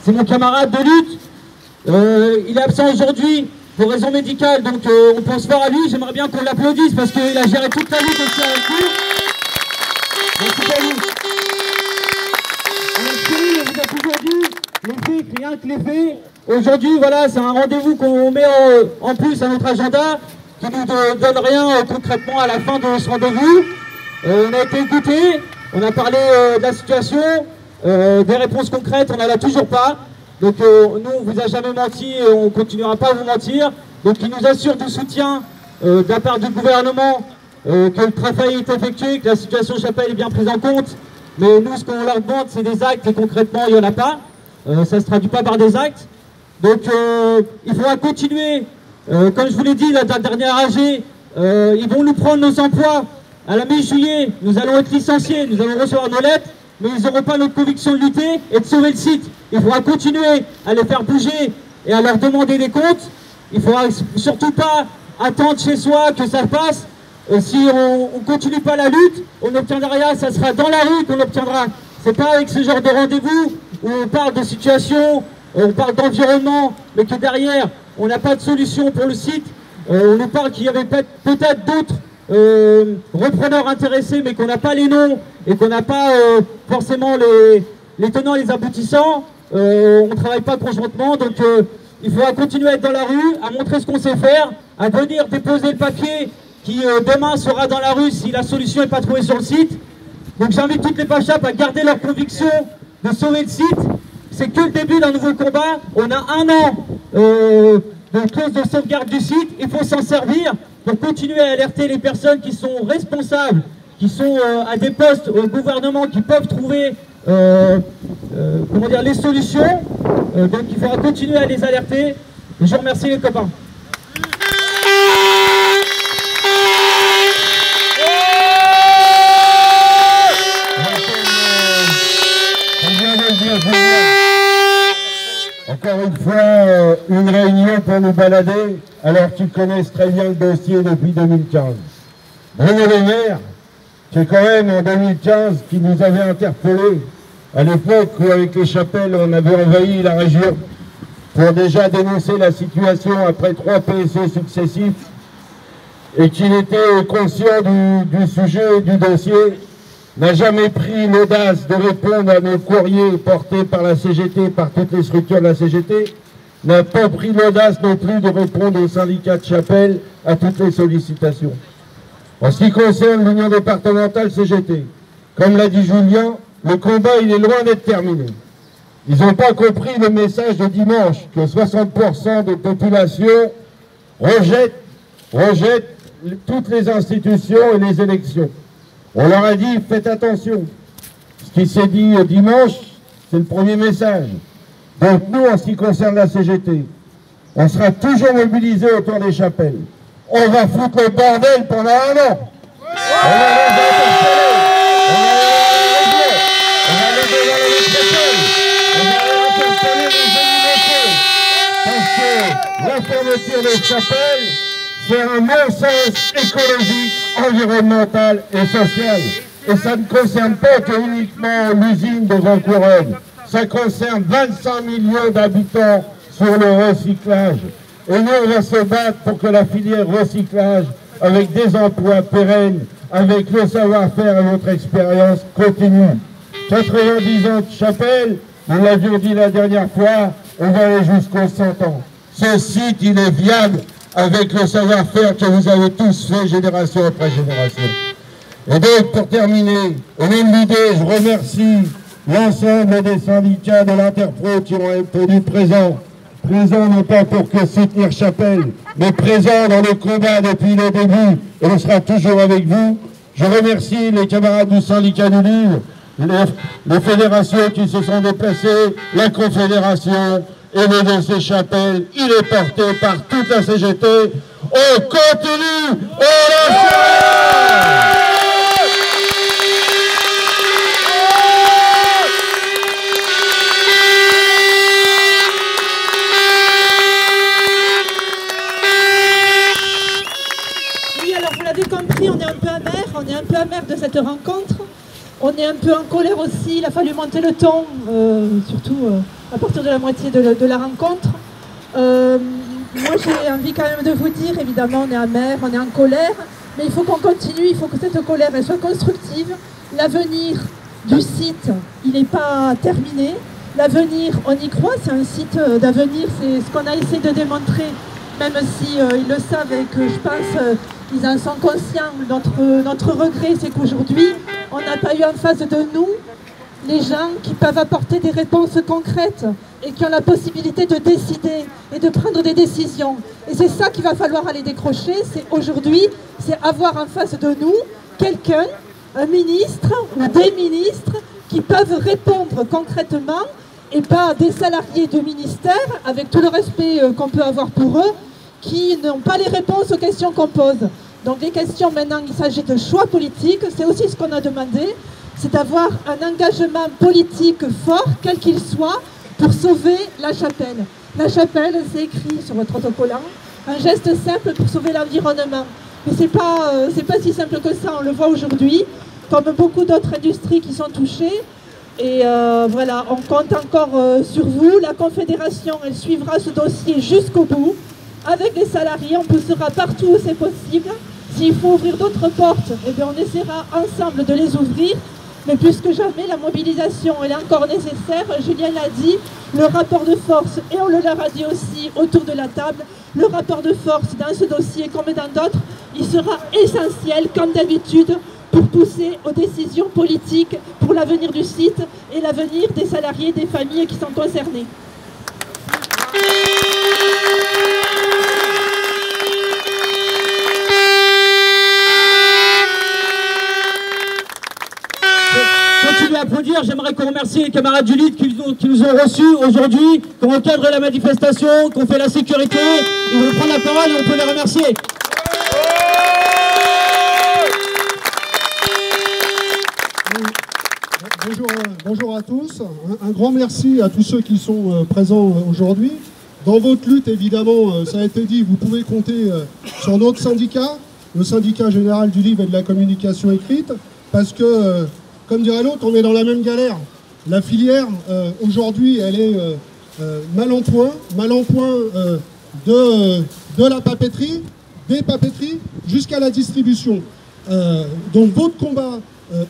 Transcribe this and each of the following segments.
c'est mon camarade de lutte. Il est absent aujourd'hui pour raison médicale, donc on pense fort à lui. J'aimerais bien qu'on l'applaudisse parce qu'il a géré toute la lutte aussi avec nous. Merci à lui. On vous a toujours dit, les faits, rien que les faits. Aujourd'hui, voilà, c'est un rendez-vous qu'on met en plus à notre agenda, qui ne nous donne rien concrètement à la fin de ce rendez-vous. On a été écoutés, on a parlé de la situation, des réponses concrètes, on n'en a toujours pas. Donc nous, on vous a jamais menti et on ne continuera pas à vous mentir. Donc ils nous assurent du soutien de la part du gouvernement, que le travail est effectué, que la situation Chapelle est bien prise en compte. Mais nous, ce qu'on leur demande, c'est des actes et concrètement, il n'y en a pas. Ça ne se traduit pas par des actes. Donc il faudra continuer. Comme je vous l'ai dit, la dernière AG, ils vont nous prendre nos emplois. À la mi-juillet, nous allons être licenciés, nous allons recevoir nos lettres, mais ils n'auront pas notre conviction de lutter et de sauver le site. Il faudra continuer à les faire bouger et à leur demander des comptes. Il ne faudra surtout pas attendre chez soi que ça passe. Si on ne continue pas la lutte, on n'obtiendra rien, ça sera dans la rue qu'on obtiendra. C'est pas avec ce genre de rendez-vous où on parle de situation, on parle d'environnement, mais que derrière, on n'a pas de solution pour le site. On nous parle qu'il y avait peut-être d'autres repreneurs intéressés, mais qu'on n'a pas les noms et qu'on n'a pas forcément les tenants et les aboutissants. On ne travaille pas conjointement, donc il faudra continuer à être dans la rue, à montrer ce qu'on sait faire, à venir déposer le papier qui demain sera dans la rue si la solution n'est pas trouvée sur le site. Donc j'invite toutes les PACHAP à garder leur conviction de sauver le site. C'est que le début d'un nouveau combat. On a 1 an de clause de sauvegarde du site. Il faut s'en servir pour continuer à alerter les personnes qui sont responsables, qui sont à des postes au gouvernement, qui peuvent trouver comment dire, les solutions. Donc il faudra continuer à les alerter. Et je vous remercie les copains. Encore une fois, une réunion pour nous balader, alors qu'ils connaissent très bien le dossier depuis 2015. Bruno Le Maire, c'est quand même en 2015 qui nous avait interpellés, à l'époque où avec les Chapelles on avait envahi la région, pour déjà dénoncer la situation après 3 PSC successifs, et qu'il était conscient du sujet et du dossier, n'a jamais pris l'audace de répondre à nos courriers portés par la CGT, par toutes les structures de la CGT, n'a pas pris l'audace non plus de répondre au syndicat de Chapelle à toutes les sollicitations. En ce qui concerne l'Union départementale CGT, comme l'a dit Julien, le combat il est loin d'être terminé. Ils n'ont pas compris le message de dimanche, que 60% des populations rejettent toutes les institutions et les élections. On leur a dit, faites attention. Ce qui s'est dit dimanche, c'est le premier message. Donc nous, en ce qui concerne la CGT, on sera toujours mobilisés autour des Chapelles. On va foutre le bordel pendant 1 an. On va les interpeller. On va les régler. On va les interpeller les élus locaux. Parce que la fermeture des Chapelles, c'est un non-sens écologique, environnemental et social. Et ça ne concerne pas que uniquement l'usine de Jean-Couronne. Ça concerne 25 millions d'habitants sur le recyclage. Et nous, on va se battre pour que la filière recyclage, avec des emplois pérennes, avec le savoir-faire et notre expérience, continue. 90 ans de Chapelle, nous l'avions dit la dernière fois, on va aller jusqu'aux 100 ans. Ce site, il est viable avec le savoir-faire que vous avez tous fait génération après génération. Et donc, pour terminer, au nom de l'idée, je remercie l'ensemble des syndicats de l'Interpro qui ont été présents non pas pour que soutenir Chapelle, mais présents dans le combat depuis le début, et on sera toujours avec vous. Je remercie les camarades du syndicat du livre, les fédérations qui se sont déplacées, la Confédération, et le dossier Chapelle, il est porté par toute la CGT. On continue, on lâche. Oui, alors vous l'avez compris, on est un peu amer de cette rencontre. On est un peu en colère aussi, il a fallu monter le ton, surtout à partir de la moitié de la rencontre. Moi, j'ai envie quand même de vous dire, évidemment, on est amer, on est en colère, mais il faut qu'on continue, il faut que cette colère elle soit constructive. L'avenir du site, il n'est pas terminé. L'avenir, on y croit, c'est un site d'avenir, c'est ce qu'on a essayé de démontrer, même si ils le savent et que je pense ils en sont conscients. Notre regret, c'est qu'aujourd'hui, on n'a pas eu en face de nous les gens qui peuvent apporter des réponses concrètes et qui ont la possibilité de décider et de prendre des décisions. Et c'est ça qu'il va falloir aller décrocher, c'est aujourd'hui, c'est avoir en face de nous quelqu'un, un ministre ou des ministres qui peuvent répondre concrètement et pas des salariés du ministère, avec tout le respect qu'on peut avoir pour eux, qui n'ont pas les réponses aux questions qu'on pose. Donc les questions maintenant, il s'agit de choix politiques, c'est aussi ce qu'on a demandé, c'est d'avoir un engagement politique fort, quel qu'il soit, pour sauver la chapelle. La chapelle, c'est écrit sur votre autocollant, un geste simple pour sauver l'environnement. Mais c'est pas si simple que ça, on le voit aujourd'hui, comme beaucoup d'autres industries qui sont touchées. Et voilà, on compte encore sur vous. La Confédération, elle suivra ce dossier jusqu'au bout. Avec les salariés, on poussera partout où c'est possible. S'il faut ouvrir d'autres portes, eh bien, on essaiera ensemble de les ouvrir. Mais plus que jamais, la mobilisation, elle est encore nécessaire. Julien l'a dit, le rapport de force, et on leur a dit aussi autour de la table, le rapport de force dans ce dossier comme dans d'autres, il sera essentiel, comme d'habitude, pour pousser aux décisions politiques pour l'avenir du site et l'avenir des salariés, des familles qui sont concernées. Continuez à applaudir, j'aimerais qu'on remercie les camarades du LID qui nous ont reçus aujourd'hui, qui ont encadré la manifestation, qui ont fait la sécurité. Ils vont prendre la parole et on peut les remercier. Bonjour à tous, un grand merci à tous ceux qui sont présents aujourd'hui. Dans votre lutte, évidemment, ça a été dit, vous pouvez compter sur notre syndicat, le syndicat général du livre et de la communication écrite, parce que, comme dirait l'autre, on est dans la même galère. La filière, aujourd'hui, elle est mal en point de la papeterie, des papeteries, jusqu'à la distribution. Donc votre combat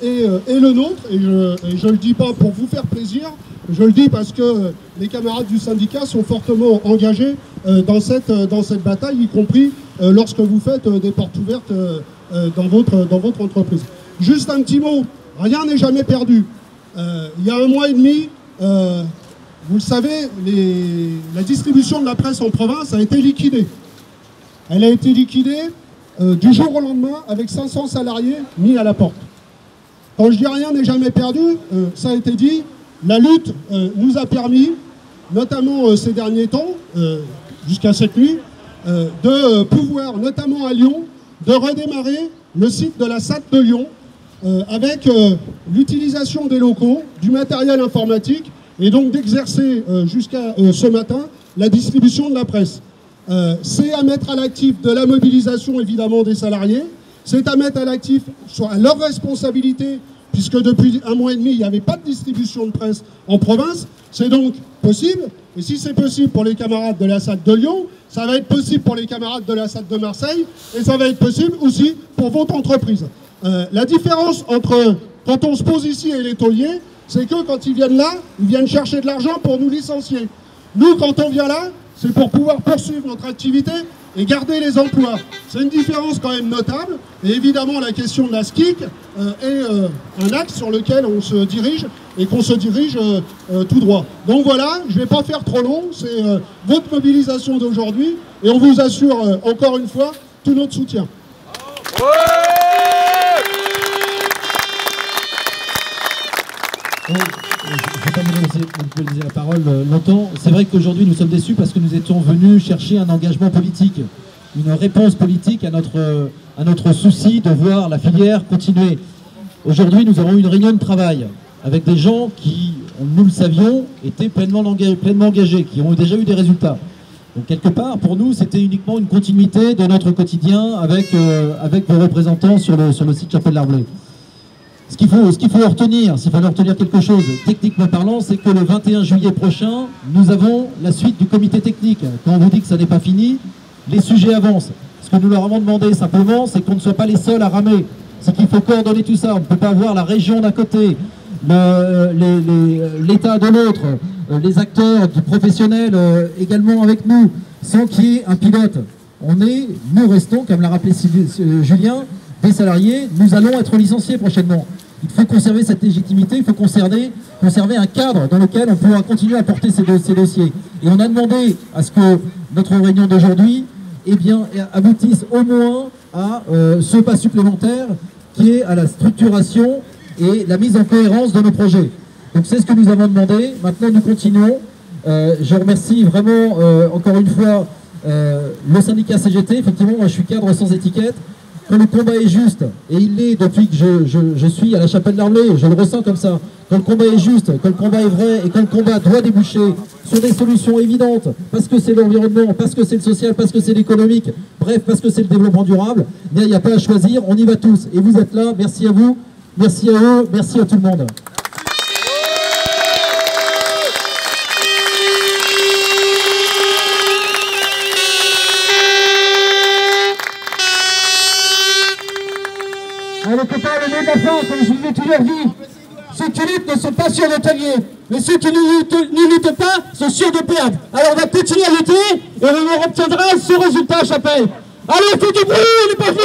est le nôtre, et je le dis pas pour vous faire plaisir, je le dis parce que les camarades du syndicat sont fortement engagés dans cette bataille, y compris lorsque vous faites des portes ouvertes dans votre entreprise. Juste un petit mot, rien n'est jamais perdu. Il y a un mois et demi, vous le savez, la distribution de la presse en province a été liquidée. Elle a été liquidée du jour au lendemain avec 500 salariés mis à la porte. Quand je dis rien n'est jamais perdu, ça a été dit, la lutte nous a permis, notamment ces derniers temps, jusqu'à cette nuit, de pouvoir, notamment à Lyon, de redémarrer le site de la SAT de Lyon avec l'utilisation des locaux, du matériel informatique et donc d'exercer jusqu'à ce matin la distribution de la presse. C'est à mettre à l'actif de la mobilisation évidemment des salariés, c'est à mettre à l'actif à leur responsabilité, puisque depuis un mois et demi, il n'y avait pas de distribution de presse en province. C'est donc possible, et si c'est possible pour les camarades de la SAT de Lyon, ça va être possible pour les camarades de la SAT de Marseille, et ça va être possible aussi pour votre entreprise. La différence entre quand on se pose ici et les tauliers, c'est que quand ils viennent là, ils viennent chercher de l'argent pour nous licencier. Nous, quand on vient là, c'est pour pouvoir poursuivre notre activité et garder les emplois. C'est une différence quand même notable. Et évidemment, la question de la SKIC est un axe sur lequel on se dirige et qu'on se dirige tout droit. Donc voilà, je ne vais pas faire trop long. C'est votre mobilisation d'aujourd'hui et on vous assure encore une fois tout notre soutien. Je ne vais pas vous laisser la parole longtemps. C'est vrai qu'aujourd'hui nous sommes déçus parce que nous étions venus chercher un engagement politique, une réponse politique à notre souci de voir la filière continuer. Aujourd'hui nous avons eu une réunion de travail avec des gens qui, nous le savions, étaient pleinement engagés, qui ont déjà eu des résultats. Donc quelque part pour nous c'était uniquement une continuité de notre quotidien avec vos représentants sur le site Chapelle-Larblay. Ce qu'il faut retenir, s'il fallait retenir quelque chose, techniquement parlant, c'est que le 21 juillet prochain, nous avons la suite du comité technique. Quand on vous dit que ça n'est pas fini, les sujets avancent. Ce que nous leur avons demandé simplement, c'est qu'on ne soit pas les seuls à ramer. C'est qu'il faut coordonner tout ça. On ne peut pas avoir la région d'un côté, l'État de l'autre, les acteurs du professionnel également avec nous, sans qu'il y ait un pilote. Nous restons, comme l'a rappelé Julien, des salariés, nous allons être licenciés prochainement. Il faut conserver cette légitimité, il faut conserver un cadre dans lequel on pourra continuer à porter ces dossiers. Et on a demandé à ce que notre réunion d'aujourd'hui aboutisse au moins à ce pas supplémentaire qui est à la structuration et la mise en cohérence de nos projets. Donc c'est ce que nous avons demandé. Maintenant nous continuons. Je remercie vraiment encore une fois le syndicat CGT. Effectivement, moi je suis cadre sans étiquette. Quand le combat est juste, et il l'est depuis que je suis à la Chapelle d'Arblay, je le ressens comme ça, quand le combat est juste, quand le combat est vrai, et quand le combat doit déboucher sur des solutions évidentes, parce que c'est l'environnement, parce que c'est le social, parce que c'est l'économique, bref, parce que c'est le développement durable, il n'y a pas à choisir, on y va tous. Et vous êtes là, merci à vous, merci à eux, merci à tout le monde. Les copains, le mot de la fin, comme je vous ai toujours dit, ceux qui luttent ne sont pas sûrs de gagner, mais ceux qui ne luttent pas sont sûrs de perdre. Alors on va continuer à lutter et on obtiendra ce résultat à Chapelle. Allez, faites du bruit, les pauvres!